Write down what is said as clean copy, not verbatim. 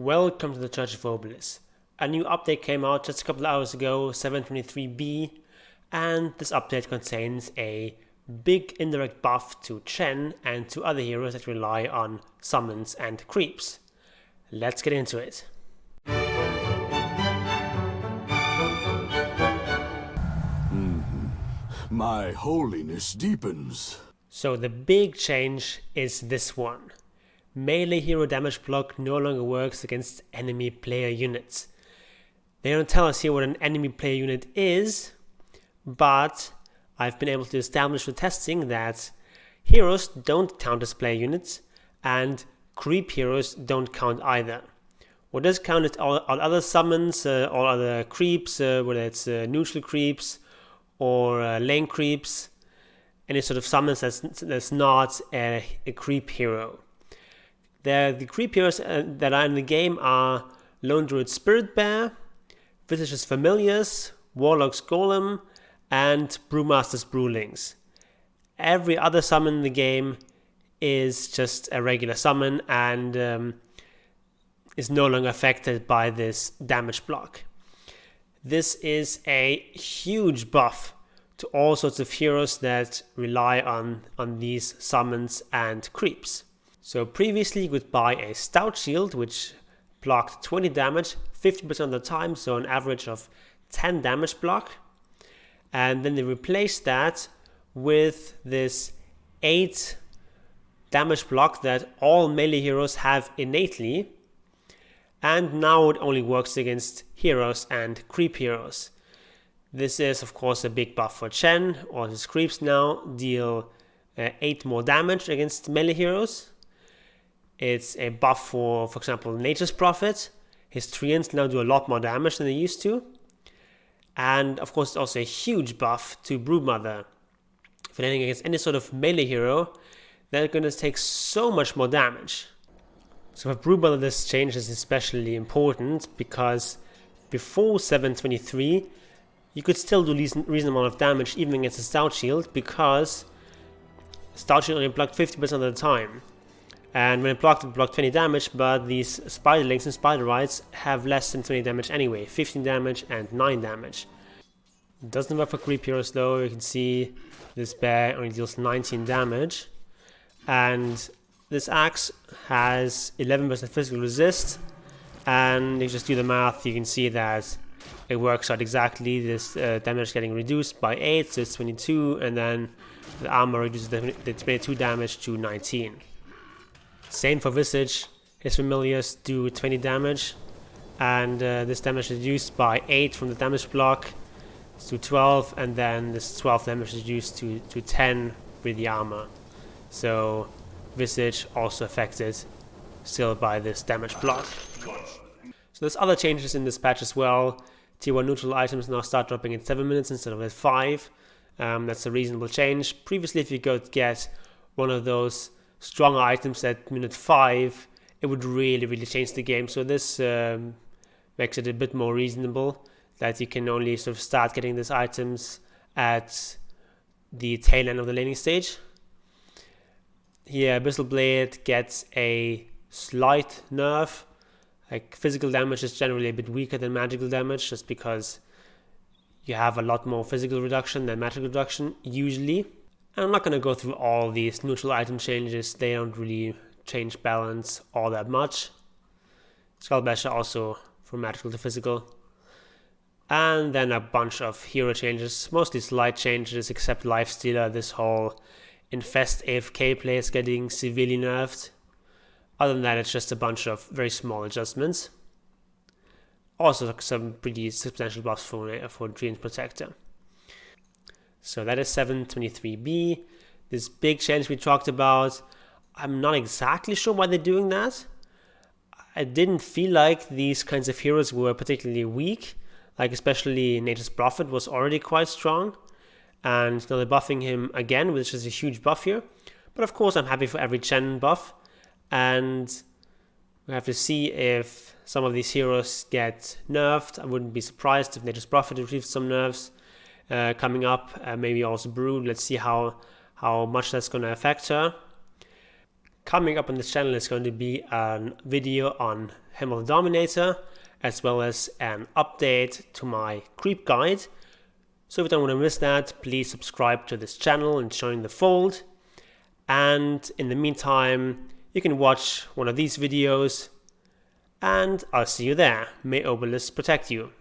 Welcome to the Church of Obelisk. A new update came out just a couple of hours ago, 7.23b, and this update contains a big indirect buff to Chen and to other heroes that rely on summons and creeps. Let's get into it. My holiness deepens. So the big change is this one. Melee hero damage block no longer works against enemy player units. They don't tell us here what an enemy player unit is, but I've been able to establish with testing that heroes don't count as player units and creep heroes don't count either. What does count is all other summons, all other creeps, whether it's neutral creeps or lane creeps, any sort of summons that's not a creep hero. The creep heroes that are in the game are Lone Druid Spirit Bear, Visagers Familiars, Warlock's Golem, and Brewmaster's Brewlings. Every other summon in the game is just a regular summon and is no longer affected by this damage block. This is a huge buff to all sorts of heroes that rely on these summons and creeps. So previously you could buy a Stout Shield which blocked 20 damage 50% of the time, so an average of 10 damage block. And then they replaced that with this 8 damage block that all melee heroes have innately. And now it only works against heroes and creep heroes. This is of course a big buff for Chen. All his creeps now deal 8 more damage against melee heroes. It's a buff for example, Nature's Prophet. His Treants now do a lot more damage than they used to. And of course, it's also a huge buff to Broodmother. If you're landing against any sort of melee hero, they're going to take so much more damage. So for Broodmother, this change is especially important because before 7.23, you could still do reasonable amount of damage even against a Stout Shield because Stout Shield only blocked 50% of the time. And when it blocked 20 damage, but these Spiderlings and Spiderites have less than 20 damage anyway, 15 damage and 9 damage. It doesn't work for creep heroes though. You can see this bear only deals 19 damage. And this axe has 11% physical resist. And if you just do the math, you can see that it works out exactly. This damage is getting reduced by 8, so it's 22. And then the armor reduces the 22 damage to 19. Same for Visage, his familiars do 20 damage, and this damage is reduced by 8 from the damage block to 12, and then this 12 damage is reduced to 10 with the armor. So Visage also affected still by this damage block. So there's other changes in this patch as well. Tier 1 neutral items now start dropping in 7 minutes instead of at 5. That's a reasonable change. Previously, if you could get one of those stronger items at minute 5, it would really change the game. So this makes it a bit more reasonable that you can only sort of start getting these items at the tail end of the laning stage. Here Abyssal Blade gets a slight nerf. Like physical damage is generally a bit weaker than magical damage just because you have a lot more physical reduction than magical reduction usually. And I'm not going to go through all these neutral item changes, they don't really change balance all that much. Skull Basher also from magical to physical. And then a bunch of hero changes, mostly slight changes except AFKstealer. This whole Infest AFK play is getting severely nerfed. Other than that, it's just a bunch of very small adjustments. Also some pretty substantial buffs for Treant Protector. So that is 7.23b. This big change we talked about, I'm not exactly sure why they're doing that. I didn't feel like these kinds of heroes were particularly weak. Like especially Nature's Prophet was already quite strong. And now they're buffing him again, which is a huge buff here. But of course I'm happy for every Chen buff. And we have to see if some of these heroes get nerfed. I wouldn't be surprised if Nature's Prophet receives some nerfs. Coming up, maybe also Brood. Let's see how much that's going to affect her. Coming up on this channel is going to be a video on Helm of the Dominator, as well as an update to my creep guide. So if you don't want to miss that, please subscribe to this channel and join the fold. And in the meantime, you can watch one of these videos, and I'll see you there. May Obelisk protect you.